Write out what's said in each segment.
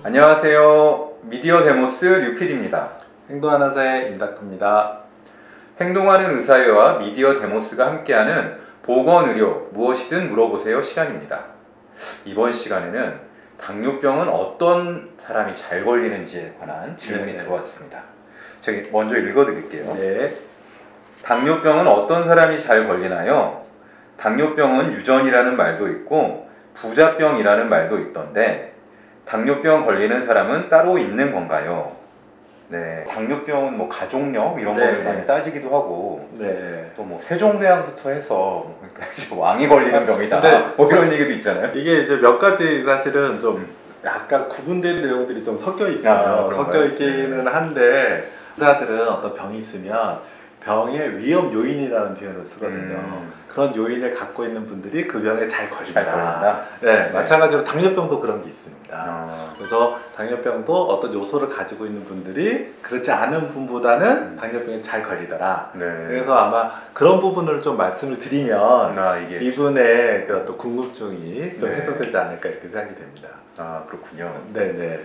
안녕하세요. 미디어 데모스 류PD입니다. 행동하는 의사의 임닥터입니다. 행동하는 의사회와 미디어 데모스가 함께하는 보건의료 무엇이든 물어보세요 시간입니다. 이번 시간에는 당뇨병은 어떤 사람이 잘 걸리는지에 관한 질문이 들어왔습니다. 저기 먼저 읽어드릴게요. 네. 당뇨병은 어떤 사람이 잘 걸리나요? 당뇨병은 유전이라는 말도 있고 부자병이라는 말도 있던데 당뇨병 걸리는 사람은 따로 있는 건가요? 네, 당뇨병은 뭐 가족력 이런 거를 많이 따지기도 하고 또 뭐 세종대왕부터 해서 그러니까 이제 왕이 걸리는 병이다 뭐 이런 얘기도 있잖아요. 이게 이제 몇 가지 사실은 좀 약간 구분된 내용들이 좀 섞여 있어요. 섞여 있기는 한데 의사들은 어떤 병이 있으면 병의 위험 요인이라는 표현을 쓰거든요. 그런 요인을 갖고 있는 분들이 그 병에 잘 걸린다. 네, 마찬가지로 당뇨병도 그런 게 있습니다. 그래서 당뇨병도 어떤 요소를 가지고 있는 분들이 그렇지 않은 분보다는 당뇨병에 잘 걸리더라. 그래서 아마 그런 부분을 좀 말씀을 드리면 이분의 그 어떤 궁금증이 좀 해소되지 않을까 이렇게 생각이 됩니다. 아, 그렇군요. 네네.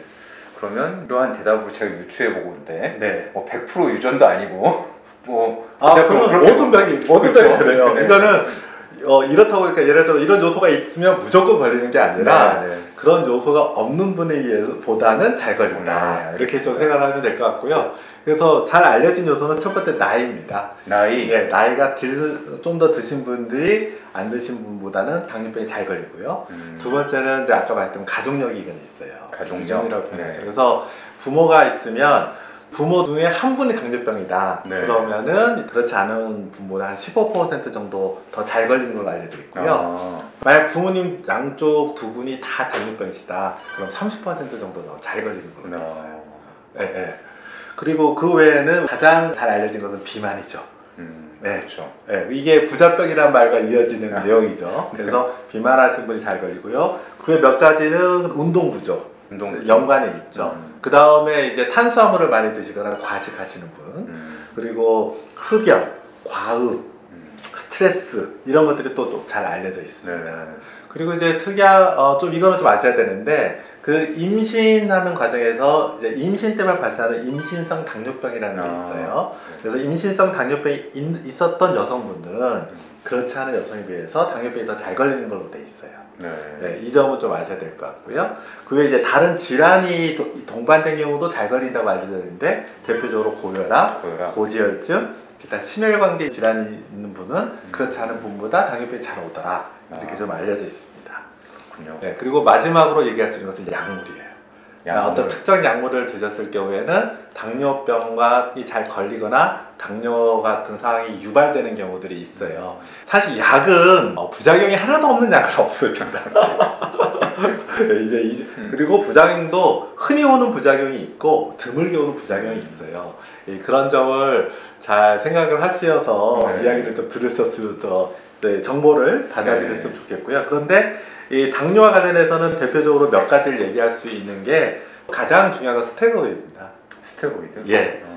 그러면 이러한 대답을 제가 유추해보고 있는데 뭐 100% 유전도 아니고 그럼 모든 병이 그래요. 이거는 이렇다고 그러니까 예를 들어 이런 요소가 있으면 무조건 걸리는 게 아니라 그런 요소가 없는 분에 의해서보다는 잘 걸린다. 이렇게 좀 생각하면 될 것 같고요. 그래서 잘 알려진 요소는 첫 번째 나이입니다. 네, 나이가 좀 더 드신 분들이 안 드신 분보다는 당뇨병이 잘 걸리고요. 두 번째는 이제 아까 말했던 가족력이 이건 있어요. 가족력이라고 표현하죠. 그래서 부모가 있으면 부모 중에 한 분이 당뇨병이다. 그러면은 그렇지 않은 분보다 한 15% 정도 더 잘 걸리는 걸로 알려져 있고요. 만약 부모님 양쪽 두 분이 다 당뇨병이시다. 그럼 30% 정도 더 잘 걸리는 걸로 알려져 있어요. 네. 그리고 그 외에는 가장 잘 알려진 것은 비만이죠. 그렇죠. 이게 부자병이라는 말과 이어지는 내용이죠. 그래서 비만하신 분이 잘 걸리고요. 그 외 몇 가지는 운동 부족. 연관이 있죠. 그 다음에 이제 탄수화물을 많이 드시거나 과식하시는 분, 그리고 흡연, 과음, 스트레스 이런 것들이 또 잘 알려져 있습니다. 그리고 이제 특이한 좀 이거는 좀 아셔야 되는데 그 임신하는 과정에서 이제 임신 때문에 발생하는 임신성 당뇨병이라는 게 있어요. 그래서 임신성 당뇨병이 있었던 여성분들은 그렇지 않은 여성에 비해서 당뇨병이 더 잘 걸리는 걸로 돼 있어요. 이 점은 좀 아셔야 될 것 같고요. 그 외에 이제 다른 질환이 동반된 경우도 잘 걸린다고 알려져 있는데 대표적으로 고혈압, 고지혈증, 기타 심혈관계 질환이 있는 분은 그렇지 않은 분보다 당뇨병이 잘 오더라. 이렇게 좀 알려져 있습니다. 그렇군요. 그리고 마지막으로 얘기할 수 있는 것은 약물이에요. 어떤 특정 약물을 드셨을 경우에는 당뇨병이 잘 걸리거나 당뇨 같은 상황이 유발되는 경우들이 있어요. 사실 약은 부작용이 하나도 없는 약은 없습니다. 그리고 부작용도 흔히 오는 부작용이 있고 드물게 오는 부작용이 있어요. 그런 점을 잘 생각을 하셔서 이야기를 좀 들으셨으면 정보를 받아들였으면 좋겠고요. 그런데 이 당뇨와 관련해서는 대표적으로 몇 가지를 얘기할 수 있는 게 가장 중요한 건 스테로이드입니다. 스테로이드?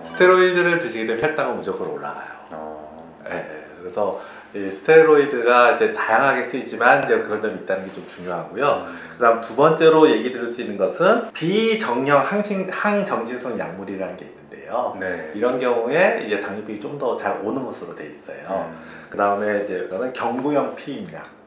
스테로이드를 드시게 되면 혈당은 무조건 올라가요. 그래서 이 스테로이드가 이제 다양하게 쓰이지만 이제 그런 점이 있다는 게 좀 중요하고요. 그다음 두 번째로 얘기 드릴 수 있는 것은 비정형 항정신성 약물이라는 게 있는데요. 이런 경우에 이제 당뇨병이 좀 더 잘 오는 것으로 돼 있어요. 그 다음에 이제 이거는 경구형 피임약.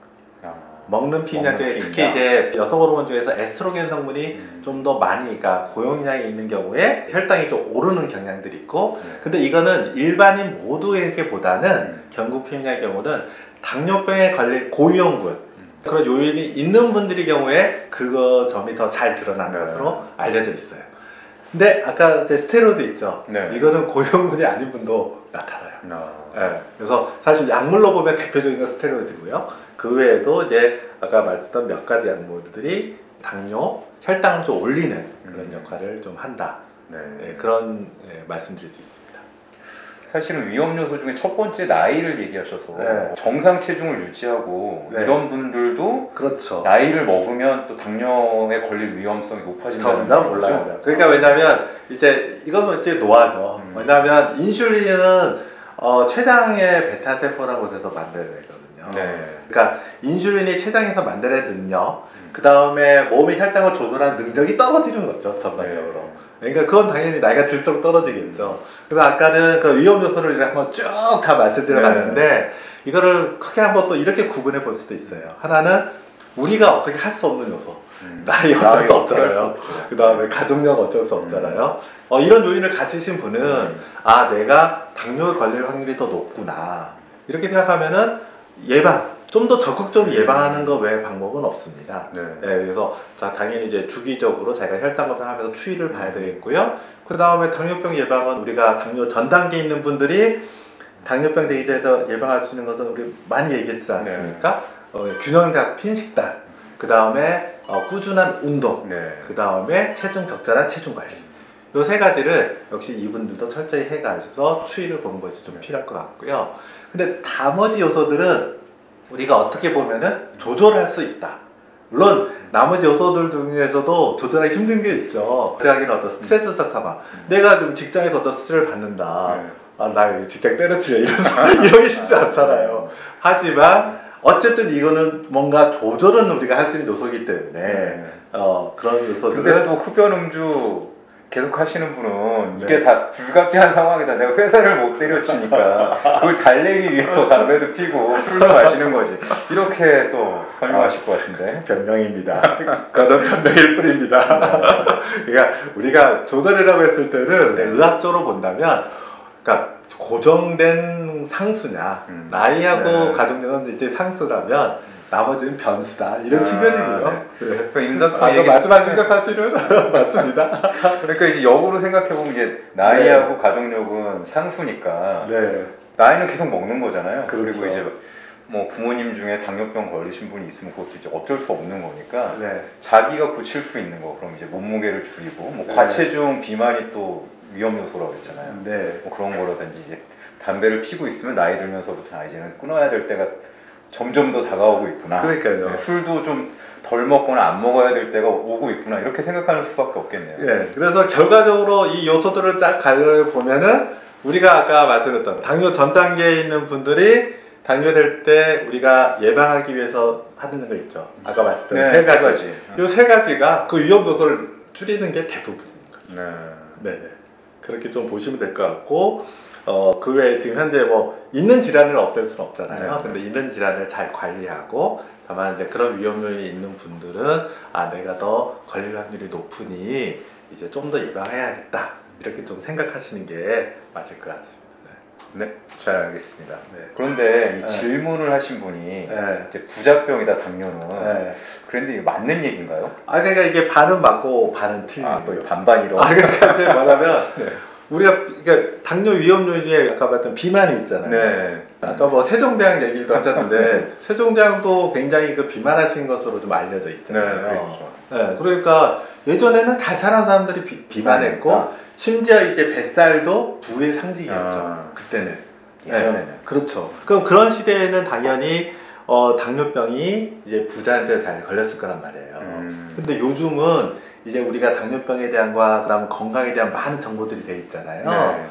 먹는 피임약 중에 특히 이제 여성 호르몬 중에서 에스트로겐 성분이 좀 더 많이, 그러니까 고용량이 있는 경우에 혈당이 좀 오르는 경향들이 있고, 근데 이거는 일반인 모두에게보다는 경구 피임약의 경우는 당뇨병에 걸릴 고위험군 그런 요인이 있는 분들의 경우에 그거 점이 더 잘 드러나는 것으로 알려져 있어요. 근데 아까 제 스테로이드 있죠. 이거는 고위험군이 아닌 분도 나타나요. 그래서 사실 약물로 보면 대표적인 건 스테로이드고요. 그 외에도 이제 아까 말했던 몇 가지 약물들이 당뇨, 혈당을 좀 올리는 그런 역할을 좀 한다. 그런 말씀드릴 수 있습니다. 사실은 위험 요소 중에 첫 번째 나이를 얘기하셔서 정상 체중을 유지하고 이런 분들도 나이를 먹으면 또 당뇨에 걸릴 위험성이 높아진다는 점점 올라가죠. 그러니까 왜냐하면 이제 이건 이제 노화죠. 왜냐하면 인슐린은 췌장의 베타 세포라는 곳에서 만들어내거든요. 있거든요. 네. 그러니까 인슐린이 췌장에서 만들어낸 능력, 그 다음에 몸의 혈당을 조절하는 능력이 떨어지는 거죠, 전반적으로. 네. 그러니까 그건 당연히 나이가 들수록 떨어지겠죠. 그래서 아까는 그 위험 요소를 한번 쭉 다 말씀드려봤는데 네. 이거를 크게 한번 또 이렇게 구분해 볼 수도 있어요. 하나는 우리가 어떻게 할 수 없는 요소. 나이 어쩔 수 없잖아요. 그 다음에 가족력 어쩔 수 없잖아요. 이런 요인을 가지신 분은 아, 내가 당뇨에 걸릴 확률이 더 높구나. 이렇게 생각하면은 예방, 좀 더 적극적으로 예방하는 것 외에 방법은 없습니다. 네. 네, 그래서 당연히 이제 주기적으로 자기가 혈당 검사하면서 추이를 봐야 되겠고요. 그 다음에 당뇨병 예방은 우리가 당뇨 전 단계에 있는 분들이 당뇨병 되기 전에 예방할 수 있는 것은 우리 많이 얘기했지 않습니까? 네. 균형 잡힌 식단, 그 다음에 꾸준한 운동, 네. 그 다음에 체중 적절한 체중 관리. 이 세 가지를 역시 이분들도 철저히 해가지고 추이를 보는 것이 좀 필요할 것 같고요. 근데 나머지 요소들은 우리가 어떻게 보면은 조절할 수 있다. 물론 나머지 요소들 중에서도 조절하기 힘든 게 있죠. 대학이나 어떤 스트레스적 상황. 내가 좀 직장에서 어떤 스트레스를 받는다. 아, 나 직장 때려치려 이러기 쉽지 않잖아요. 하지만 어쨌든 이거는 뭔가 조절은 우리가 할 수 있는 요소이기 때문에 그런 요소들은. 근데 또 흡연 음주 계속 하시는 분은 이게 다 불가피한 상황이다. 내가 회사를 못 때려치니까 그걸 달래기 위해서 담배도 피고 술도 마시는 거지. 이렇게 또 설명하실 것 같은데. 변명입니다. 그건 변명일 뿐입니다. 그러니까 우리가 조절이라고 했을 때는 의학적으로 본다면, 그러니까 고정된 상수냐, 나이하고 가족력은 이제 상수라면 나머지는 변수다, 이런 측면이고요. 네. 임 닥터 얘기 말씀하신 것 사실은 맞습니다. 그러니까 이제 역으로 생각해 보면 이제 나이하고 가족력은 상수니까 나이는 계속 먹는 거잖아요. 그렇죠. 그리고 이제 뭐 부모님 중에 당뇨병 걸리신 분이 있으면 그것도 이제 어쩔 수 없는 거니까 자기가 고칠 수 있는 거, 그럼 이제 몸무게를 줄이고 뭐 과체중 비만이 또 위험 요소라고 했잖아요. 뭐 그런 거라든지 이제 담배를 피고 있으면 나이 들면서부터 이제는 끊어야 될 때가 점점 더 다가오고 있구나. 그러니까요. 술도 좀 덜 먹거나 안 먹어야 될 때가 오고 있구나. 이렇게 생각하는 수밖에 없겠네요. 그래서 결과적으로 이 요소들을 쫙 가려보면은 우리가 아까 말씀드렸던 당뇨 전 단계에 있는 분들이 당뇨될 때 우리가 예방하기 위해서 하는 거 있죠. 아까 말씀드린 세 가지. 이 세 가지가 그 위험 요소를 줄이는 게 대부분인 거죠. 그렇게 좀 보시면 될 것 같고, 그 외에 지금 현재 뭐 있는 질환을 없앨 수는 없잖아요. 근데 있는 질환을 잘 관리하고, 다만 이제 그런 위험 요인이 있는 분들은 아, 내가 더 걸릴 확률이 높으니 이제 좀 더 예방해야겠다, 이렇게 좀 생각하시는 게 맞을 것 같습니다. 네, 잘 알겠습니다. 그런데 이 질문을 하신 분이 이제 부작병이다 당뇨는 그런데 이게 맞는 얘기인가요? 아, 그러니까 이게 반은 맞고 반은 틀린 거예요. 반반이로. 그러니까 이제 뭐냐면 우리가 그러니까 당뇨 위험 요인 중에 아까 봤던 비만이 있잖아요. 아까 뭐 세종대왕 얘기도 하셨는데 세종대왕도 굉장히 그 비만하신 것으로 좀 알려져 있잖아요. 그러니까 예전에는 잘 사는 사람들이 비만했고 심지어 이제 뱃살도 부의 상징이었죠. 그때는. 예전에는. 그렇죠. 그럼 그런 시대에는 당연히 당뇨병이 이제 부자한테 잘 걸렸을 거란 말이에요. 근데 요즘은 이제 우리가 당뇨병에 대한과 그다음 건강에 대한 많은 정보들이 돼 있잖아요.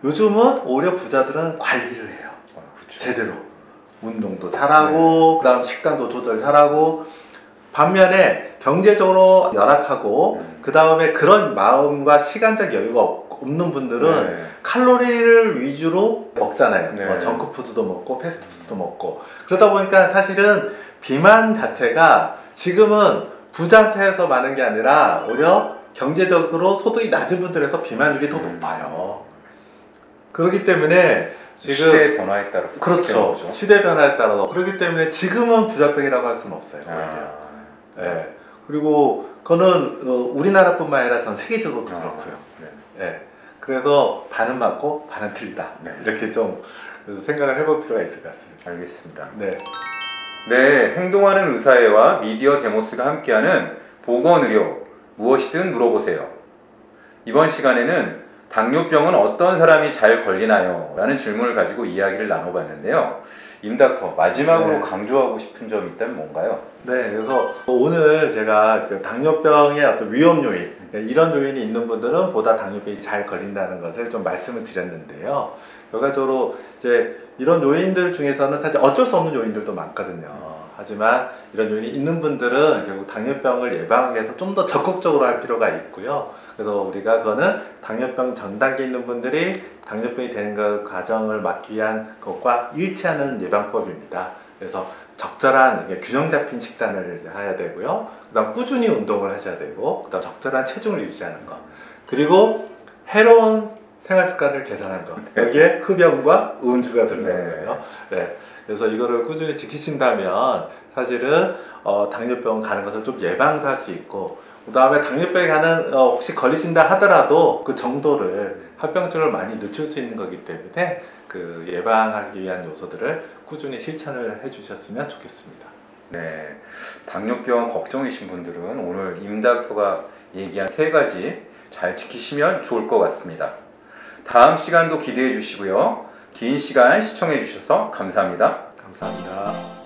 요즘은 오히려 부자들은 관리를 해요. 제대로. 운동도 잘하고 그다음 식단도 조절 잘하고, 반면에 경제적으로 열악하고 그 다음에 그런 마음과 시간적 여유가 없는 분들은 칼로리를 위주로 먹잖아요. 뭐 정크푸드도 먹고 패스트푸드도 먹고, 그러다 보니까 사실은 비만 자체가 지금은 부자한테서 많은 게 아니라 오히려 경제적으로 소득이 낮은 분들에서 비만율이 더 높아요. 그렇기 때문에 지금 시대의 변화에 따라서. 그렇죠. 시대 변화에 따라서. 그렇기 때문에 지금은 부작병이라고 할 수는 없어요. 그리고 그거는 우리나라뿐만 아니라 전 세계적으로도 그렇고요. 그래서 반은 맞고 반은 틀리다. 이렇게 좀 생각을 해볼 필요가 있을 것 같습니다. 알겠습니다. 네, 행동하는 의사회와 미디어 데모스가 함께하는 보건의료, 무엇이든 물어보세요. 이번 시간에는 당뇨병은 어떤 사람이 잘 걸리나요? 라는 질문을 가지고 이야기를 나눠봤는데요. 임 닥터, 마지막으로 강조하고 싶은 점이 있다면 뭔가요? 그래서 오늘 제가 그 당뇨병의 어떤 위험 요인, 이런 요인이 있는 분들은 보다 당뇨병이 잘 걸린다는 것을 좀 말씀을 드렸는데요. 결과적으로 이제 이런 요인들 중에서는 사실 어쩔 수 없는 요인들도 많거든요. 하지만 이런 요인이 있는 분들은 결국 당뇨병을 예방하기 위해서 좀 더 적극적으로 할 필요가 있고요. 그래서 우리가 그거는 당뇨병 전 단계에 있는 분들이 당뇨병이 되는 그 과정을 막기 위한 것과 일치하는 예방법입니다. 그래서 적절한 균형 잡힌 식단을 해야 되고요. 그 다음 꾸준히 운동을 하셔야 되고, 그 다음 적절한 체중을 유지하는 것, 그리고 해로운 생활 습관을 개선하는 것. 여기에 흡연과 음주가 들어가는 거죠. 네. 그래서 이거를 꾸준히 지키신다면 사실은 당뇨병 가는 것을 좀 예방도 할 수 있고, 그 다음에 당뇨병에 가는 혹시 걸리신다 하더라도 그 정도를 합병증을 많이 늦출 수 있는 거기 때문에 그 예방하기 위한 요소들을 꾸준히 실천을 해주셨으면 좋겠습니다. 네, 당뇨병 걱정이신 분들은 오늘 임닥터가 얘기한 3가지 잘 지키시면 좋을 것 같습니다. 다음 시간도 기대해 주시고요. 긴 시간 시청해 주셔서 감사합니다. 감사합니다.